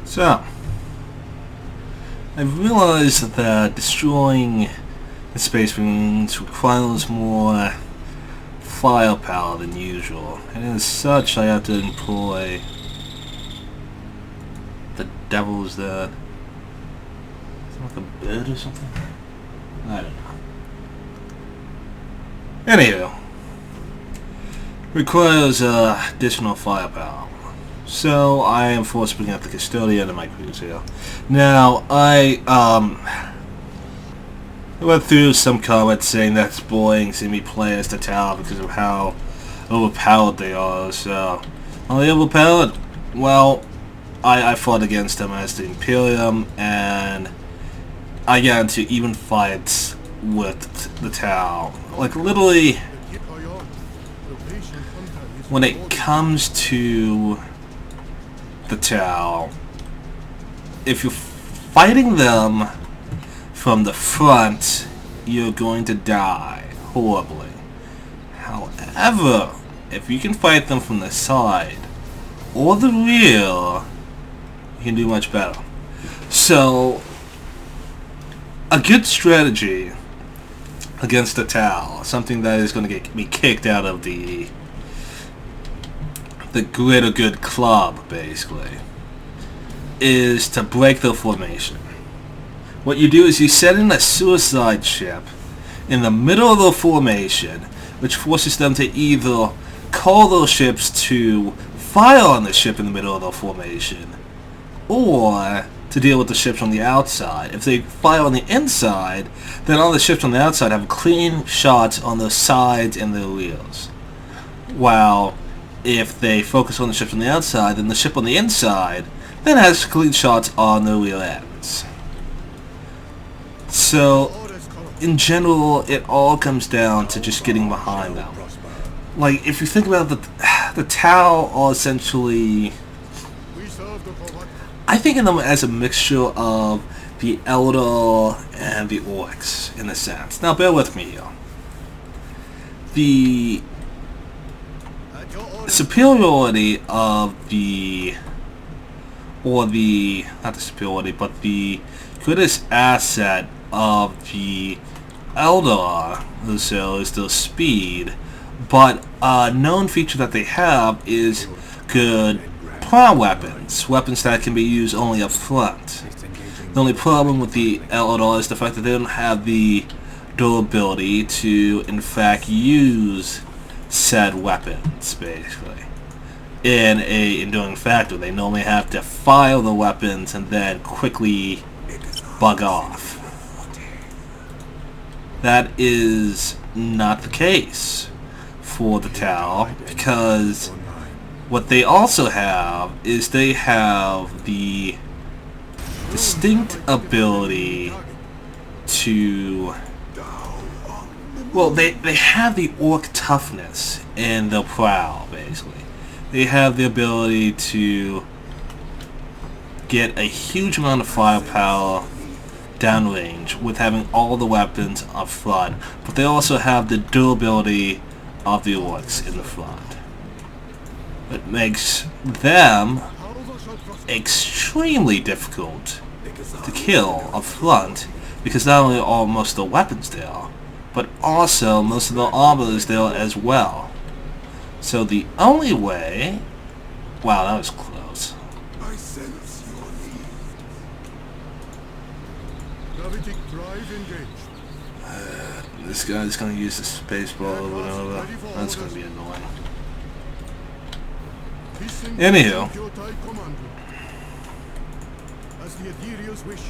So, I've realized that destroying the Space Marines requires more firepower than usual, and as such I have to employ the devil's that. Is it like a bird or something? I don't know. Anywho, requires additional firepower. So I am forced to bring out the Custodian and my crews here. Now, I went through some comments saying that's bullying enemy players to tower because of how overpowered they are. So, are they overpowered? Well, I fought against them as the Imperium, and I got into even fights with the tower. Like, literally, when it comes to the tower, if you're fighting them from the front, you're going to die horribly. However, if you can fight them from the side or the rear, you can do much better. So, a good strategy against the tower, something that is going to get me kicked out of the greater good club, basically, is to break their formation. What you do is you set in a suicide ship in the middle of the formation, which forces them to either call those ships to fire on the ship in the middle of the formation, or to deal with the ships on the outside. If they fire on the inside, then all the ships on the outside have clean shots on the sides and the rears. While if they focus on the ships on the outside, then the ship on the inside then has clean shots on the rear ends. So, in general, it all comes down to just getting behind them. Like, if you think about the Tau are essentially, I think of them as a mixture of the Eldar and the Orcs, in a sense. Now, bear with me here. The superiority of not the superiority, but the greatest asset of the Eldar, so is their speed, but a known feature that they have is good plow weapons that can be used only up front. The only problem with the Eldar is the fact that they don't have the durability to, in fact, use said weapons, basically. In a enduring factor, they normally have to fire the weapons and then quickly bug off. That is not the case for the Tau, because what they also have is they have the distinct ability to, well, they have the orc toughness in their prow, basically. They have the ability to get a huge amount of firepower downrange with having all the weapons up front, but they also have the durability of the orcs in the front. It makes them extremely difficult to kill up front, because not only are most of the weapons there, but also most of the armor is there as well. So the only way... Wow, that was close. I sense your need. Gravitic drive engaged. This guy's gonna use the spacebar over and over. That's gonna be annoying. Anywho. As the Ethereals wish.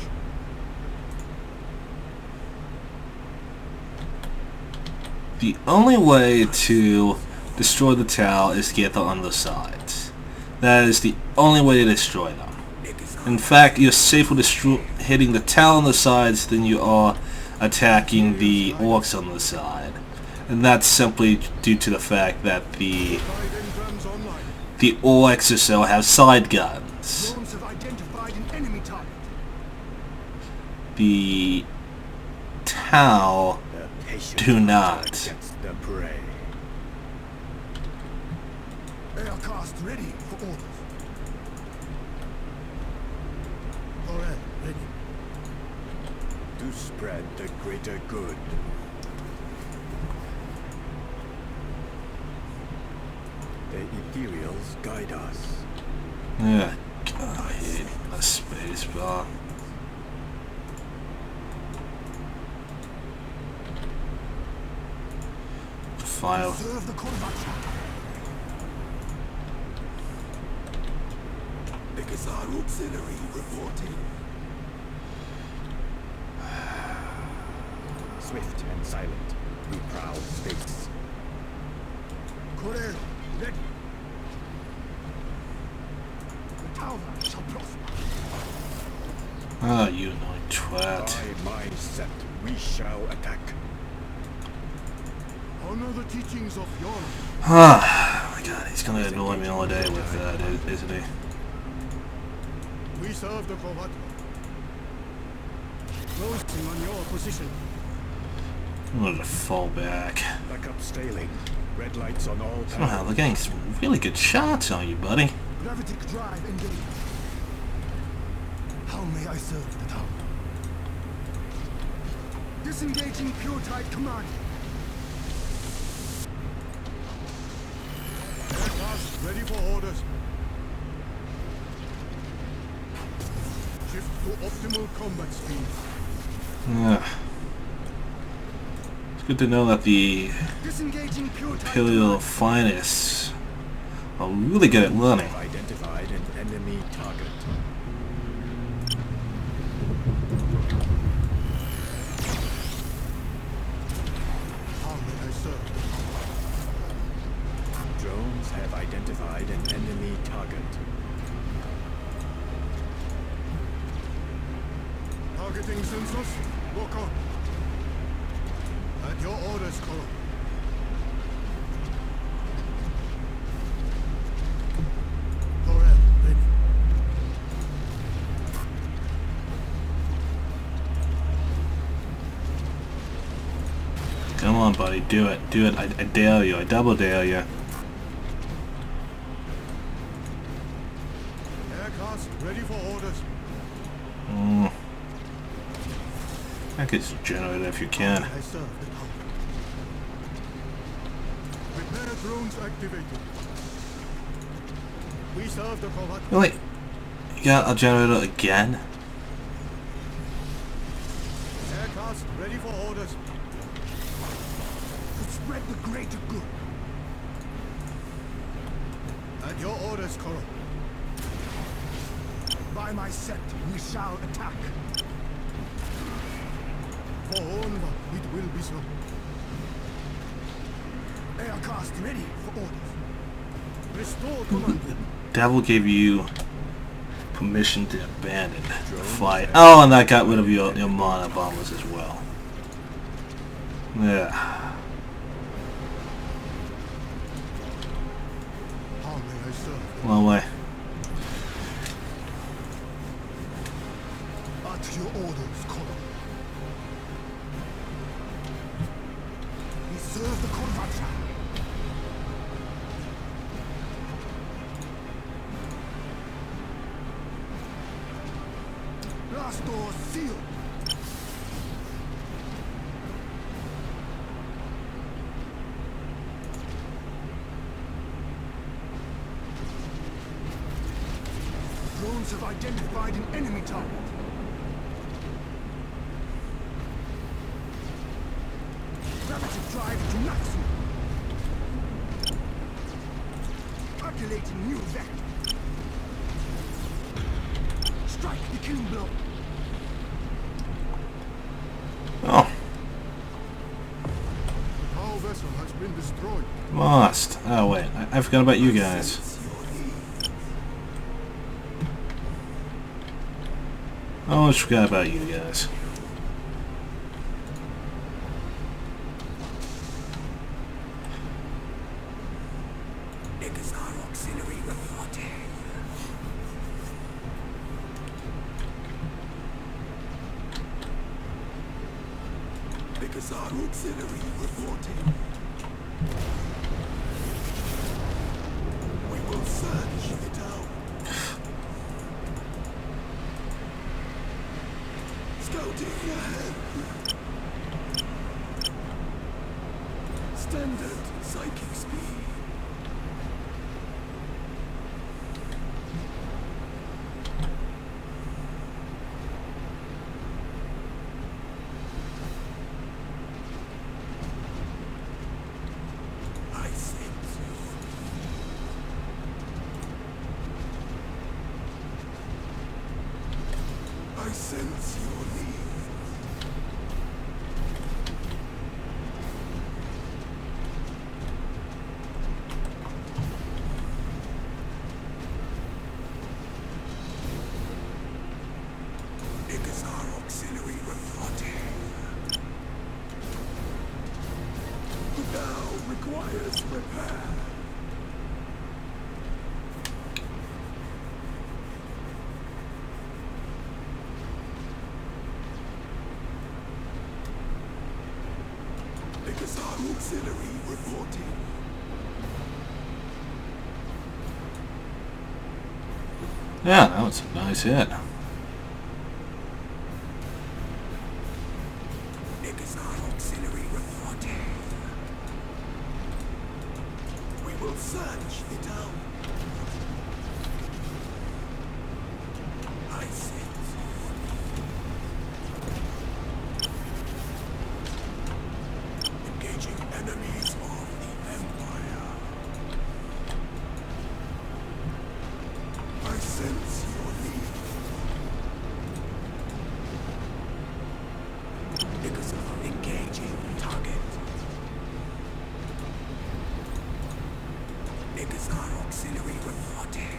The only way to destroy the Tau is to get them on the sides. That is the only way to destroy them. In fact, you're safer hitting the Tau on the sides than you are attacking the orcs on the side. And that's simply due to the fact that the orcs or so have side guns. The Tau do not. Aircraft ready for orders. to spread the greater good. The ethereals guide us. Yeah, God, I hate a space bar. File. Serve the combat. The Khazar auxiliary reporting. Swift and silent, we prowl space. Corel, ready. The tower shall prosper. Ah, you annoying twat. By my set, we shall attack. Honor the teachings of your. Ah, my God, he's gonna annoy me all day with that, isn't he? We serve the combat. Closing on your position. I'm gonna fall back. Backup scaling. Red lights on all Somehow they're getting some really good shots on you, buddy. Gravitic drive engaged. How may I serve the town? Disengaging pure tide command. Aircraft ready for orders. Shift to optimal combat speed. Yeah. It's good to know that the Disengaging pure tide Imperial Finest are really good at running. Identified an enemy target. How may I serve? Drones have identified an enemy target. Targeting sensors. Lock on. At your orders, Colonel. Corel, ready. Come on, buddy, do it. Do it. I dare you. I double dare you. Aircraft ready for orders. Package generator if you can. I serve the town. Repair drones activated. We serve the combat. Wait, you got a generator again? Aircraft ready for orders. To spread the greater good. At your orders, Coral. By my set, we shall attack. For Honva, it will be so. Aircraft ready for orders. Restore command. Devil gave you permission to abandon the fight. Oh, and that got rid of your mana bombers as well. Yeah. How may I serve? Long way. At your orders, Coral. We serve the Corvacha. Last door sealed. Drones have identified an enemy target. Gravity drive to maximum. Calculating new vector. Strike the killing blow. Oh, Our vessel has been destroyed. lost. Oh wait, I forgot about you guys. I almost forgot about you guys. Auxiliary reporting. The Khazar auxiliary reporting. We will search the town. Scouting ahead. Standard psychic speed. I sense you. I sense your need. Our auxiliary reporting. Now requires repair. Our auxiliary reporting. Yeah, that was a nice hit. Our auxiliary reporting. We will search it out. I sense. Engaging enemies of the Empire. I sense your need. Engaging target. Our auxiliary reporting.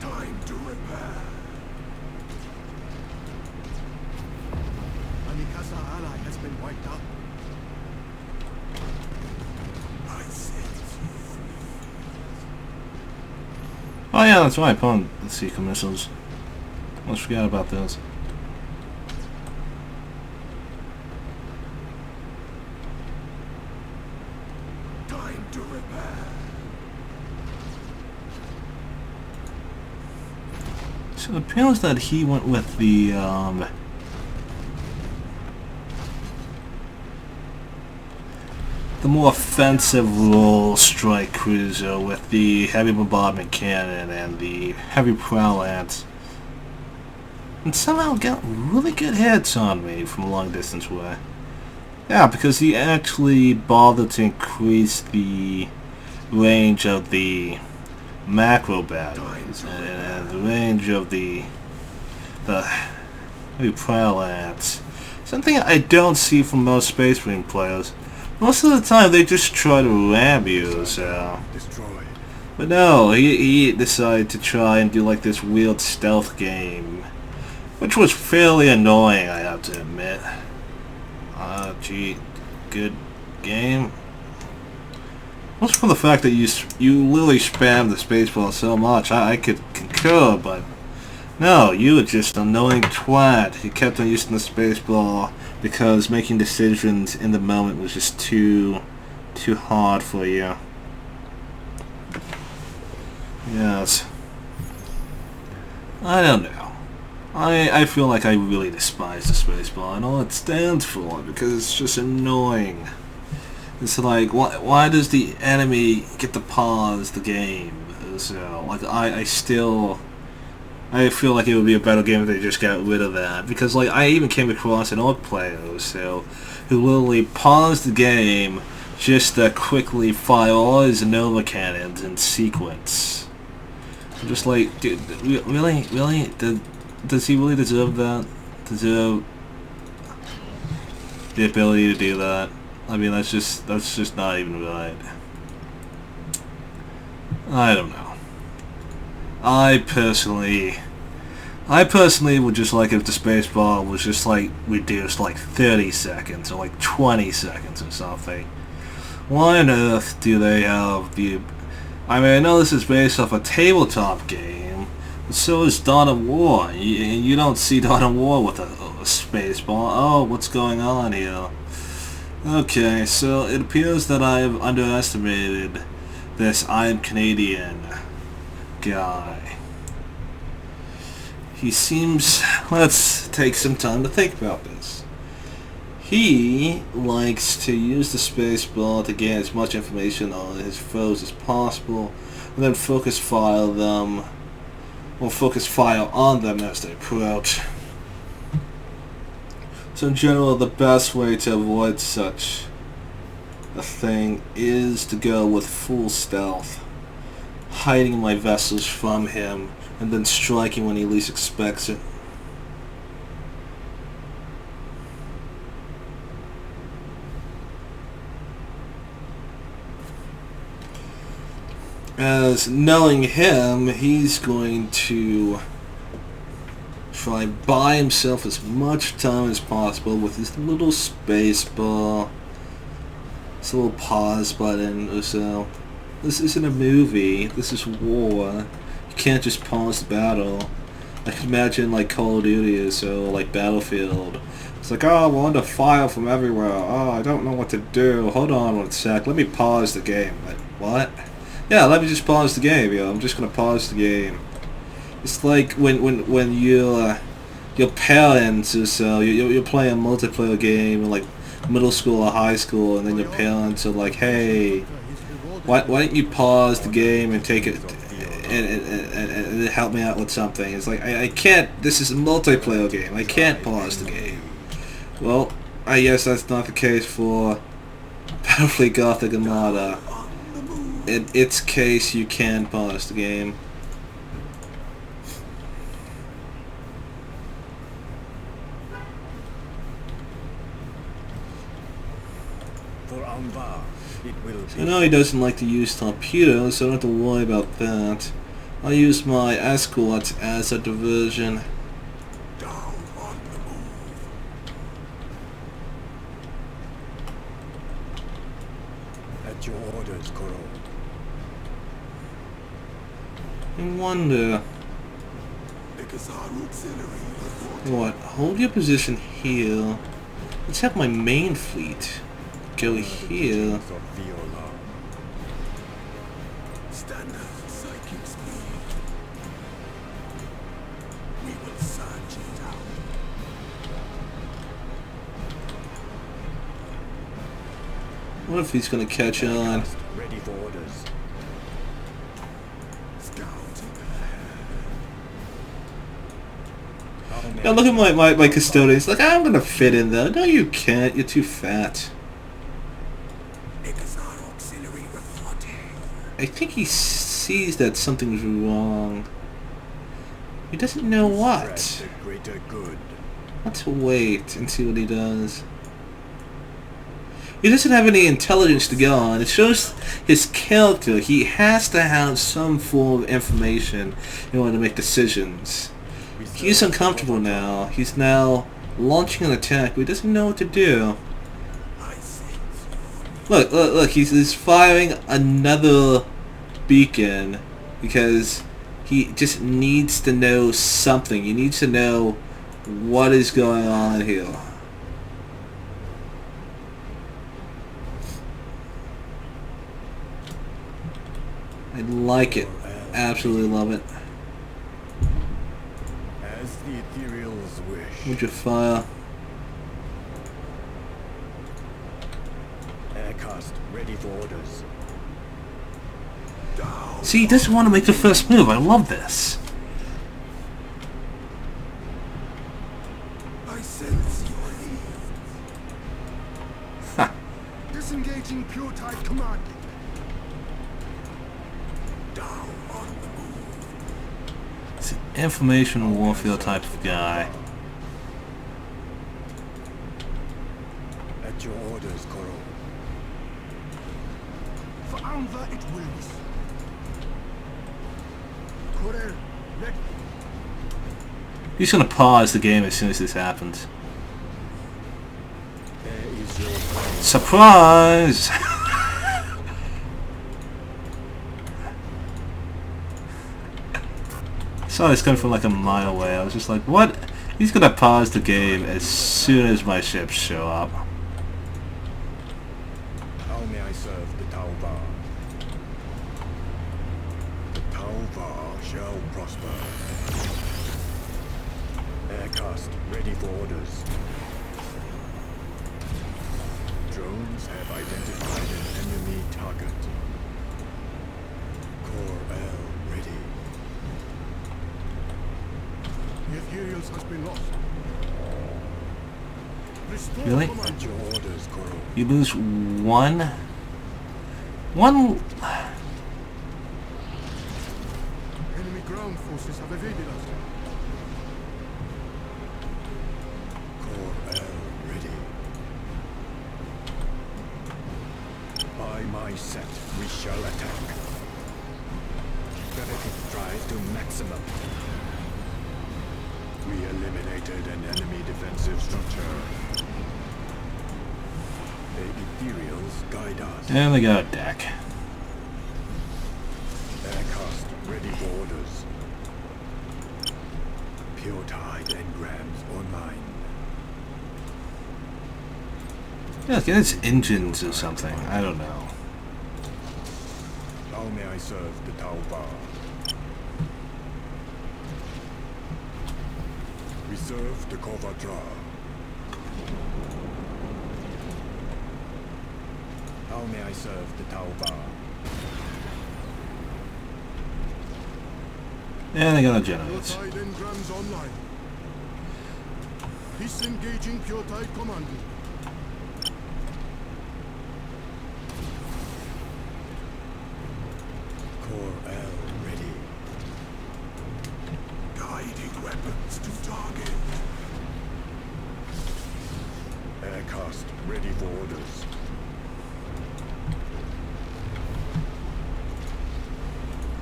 Time to repair. Amikasa ally has been wiped out. I sense you. Oh yeah, that's right, upon the Seeker missiles. Almost forgot about those. Time to repair. So it appears that he went with the more offensive role strike cruiser with the heavy bombardment cannon and the heavy prow lance, and somehow got really good hits on me from a long distance away. Yeah, because he actually bothered to increase the range of the macro batteries and the range of the heavy prow lance. Something I don't see from most Space Marine players. Most of the time they just try to ram you, so... Destroyed. But no, he decided to try and do like this weird stealth game, which was fairly annoying, I have to admit. Gee, good game. Most from the fact that you literally spammed the spacebar so much, I could concur, but no, you were just an annoying twat. You kept on using the spacebar because making decisions in the moment was just too hard for you. Yes. I don't know. I feel like I really despise the spacebar and all it stands for because it's just annoying. It's like, why does the enemy get to pause the game? So, like, I feel like it would be a better game if they just got rid of that. Because, like, I even came across an old player who literally paused the game just to quickly fire all his Nova cannons in sequence. I'm just like, dude, really? Does he really deserve that? Deserve the ability to do that? I mean, that's just not even right. I don't know. I personally would just like if the spacebar was just like reduced like 30 seconds or like 20 seconds or something. Why on earth do they have the... I mean, I know this is based off a tabletop game, but so is Dawn of War. You don't see Dawn of War with a spacebar. Oh, what's going on here? Okay, so it appears that I've underestimated this I Am Canadian guy. He seems... Let's take some time to think about this. He likes to use the spacebar to gain as much information on his foes as possible, and then focus fire them, or focus fire on them as they approach. So in general, the best way to avoid such a thing is to go with full stealth, hiding my vessels from him, and then striking when he least expects it. As knowing him, he's going to try and buy himself as much time as possible with his little space bar, this little pause button or so. This isn't a movie, this is war. You can't just pause the battle. I can imagine like Call of Duty or so, like Battlefield. It's like, oh, we're under fire from everywhere. Oh, I don't know what to do. Hold on one sec, let me pause the game. Like, what? Yeah, let me just pause the game, yo. I'm just gonna pause the game. It's like when your parents or so, you're playing a multiplayer game in like middle school or high school, and then your parents are like, hey, why don't you pause the game and take it and help me out with something? It's like, I can't, this is a multiplayer game, I can't pause the game. Well, I guess that's not the case for Battlefleet Gothic Armada. In its case, you can pause the game. I know he doesn't like to use torpedoes, so I don't have to worry about that. I'll use my escort as a diversion. At your orders, Koro. I wonder... What? Hold your position here. Let's have my main fleet go here. What if he's gonna catch on? Ready for orders. Yeah, look at my custodians. Like, I'm gonna fit in there. No, you can't. You're too fat. I think he sees that something's wrong. He doesn't know what. Let's wait and see what he does. He doesn't have any intelligence to go on. It shows his character. He has to have some form of information in order to make decisions. He's uncomfortable now. He's now launching an attack, but he doesn't know what to do. Look, he's firing another beacon because he just needs to know something. He needs to know what is going on here. I like it. Absolutely love it. As the ethereals wish. Would you fire? Aircast ready for orders. See, he doesn't want to make the first move. I love this. I sense your need. Ha. Disengaging pure type commanding. Down on the move. It's an information warfare type of guy. At your orders, Koro. For Anva it will be. Koro, ready. He's gonna pause the game as soon as this happens. There is your plan. Surprise! Saw this coming from like a mile away. I was just like, what? He's gonna pause the game as soon as my ships show up. How may I serve the Tauvar? The Tauvar shall prosper. Aircast ready for orders. Drones have identified an enemy target. Core L ready. The Ethereals has been lost. Restore Really? command. At your orders, Coral. You lose one. Enemy ground forces have evaded us. Core L ready. By my set, we shall attack. Benefit drive to maximum. We eliminated an enemy defensive structure. The Ethereals guide us. And they got a deck. Aircast ready for orders. Pure tide engrams online. Yeah, get its engines or something. I don't know. How may I serve the Tau Bar? We serve the Kovadra. How may I serve the Tau Bar? And they got a Pure generators. tide engrams online. Disengaging pure tide commanding. Core L ready. Guiding weapons to target. Aircast ready for orders.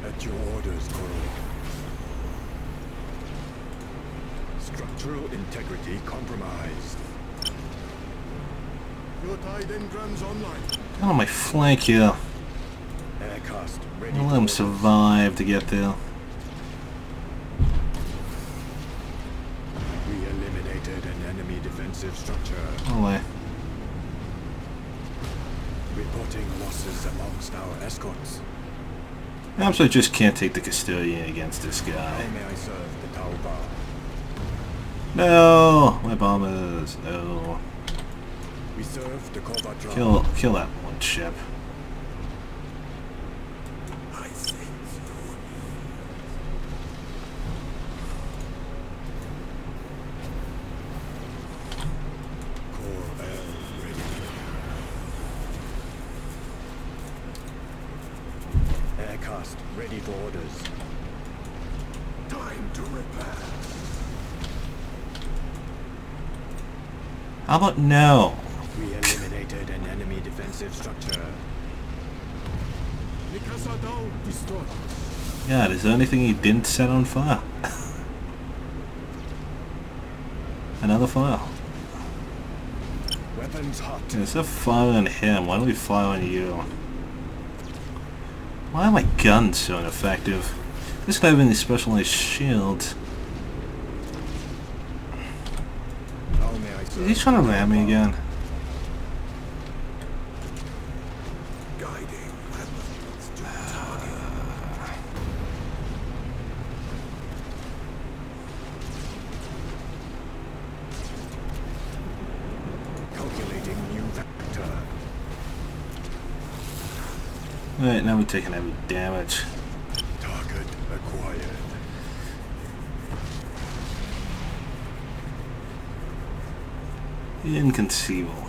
At your orders, Coral. Structural integrity compromised. Pure tide engrams online. Get on my flank here. Aircast ready. I'll for let him orders. survive to get there. We eliminated an enemy defensive structure. Oh my. Reporting losses amongst our escorts. I absolutely just can't take the custodian against this How guy. may I serve the Tau Bar? No! My bombers. No. We serve the Kovadra. Kill that one ship. I sense your Core L ready. Aircast ready for orders. Time to repair. How about no? We eliminated an enemy defensive structure. Mikasa down, restored. God, is there anything he didn't set on fire? Another fire. Weapons hot. Instead of firing on him, why don't we fire on you? Why are my guns so ineffective? This guy have any specialized shields. How may I serve? Is he trying to ram me again? Guiding weapons to target. Calculating new vector. Alright, now we're taking heavy damage. Target acquired. Inconceivable.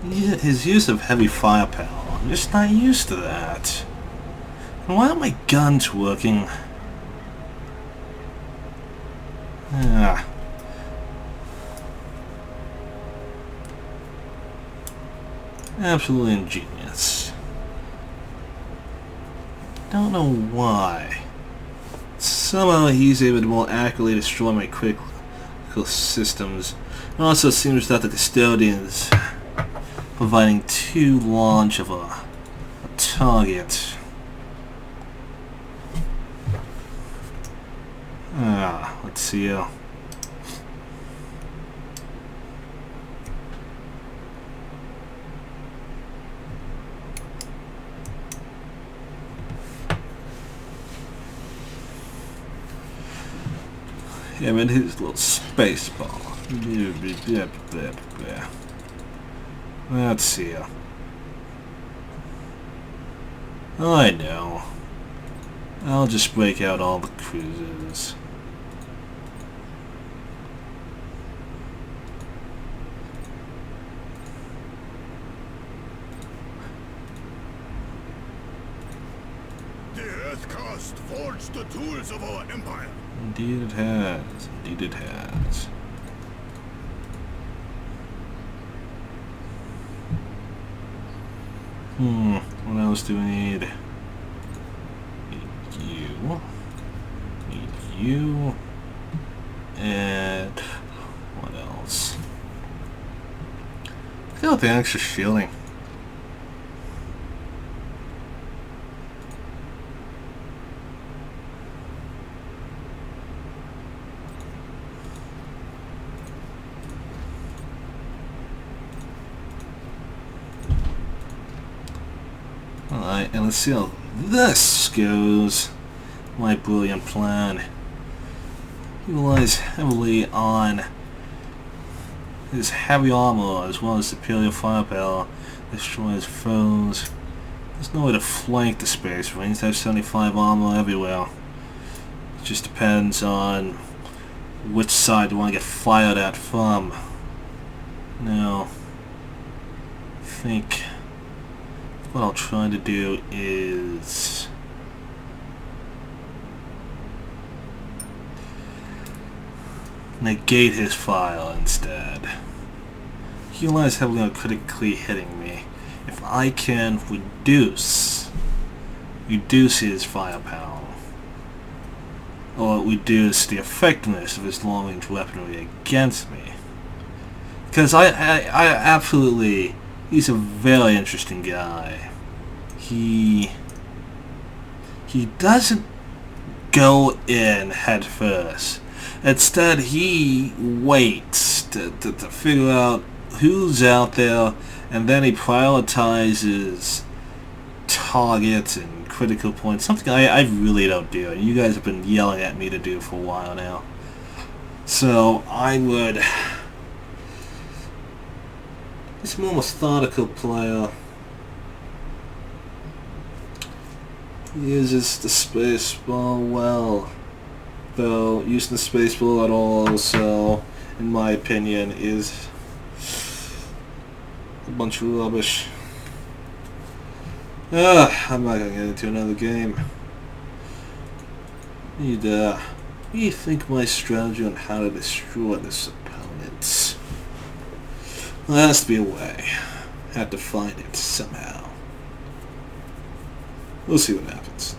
Yeah, his use of heavy firepower. I'm just not used to that. And why aren't my guns working? Ah. Absolutely ingenious. Don't know why. Somehow he's able to more accurately destroy my critical systems. It also seems that the custodian is providing too large of a target. Let's see. him and his little space ball. Let's see. I know. I'll just break out all the cruisers. The Earthcast forged the tools of our empire. Indeed it has. Indeed it has. What else do we need? Need you. Need you. And what else? I feel like the extra shielding. Alright, and let's see how this goes. My brilliant plan. He relies heavily on his heavy armor as well as superior firepower. Destroys foes. There's no way to flank the space marines. They have 75 armor everywhere. It just depends on which side you want to get fired at from. Now, I think what I'll try to do is negate his fire instead. He relies heavily on critically hitting me. If I can reduce his firepower, or reduce the effectiveness of his long-range weaponry against me, because I absolutely, he's a very interesting guy. He doesn't go in head first. Instead, he waits to figure out who's out there, and then he prioritizes targets and critical points. Something I really don't do, and you guys have been yelling at me to do for a while now. So I would... He's a more methodical player. He uses the space ball well, though using the space ball at all also, in my opinion, is a bunch of rubbish. I'm not gonna get into another game. Need rethink my strategy on how to destroy this opponent. There has to be a way. I have to find it somehow. We'll see what happens.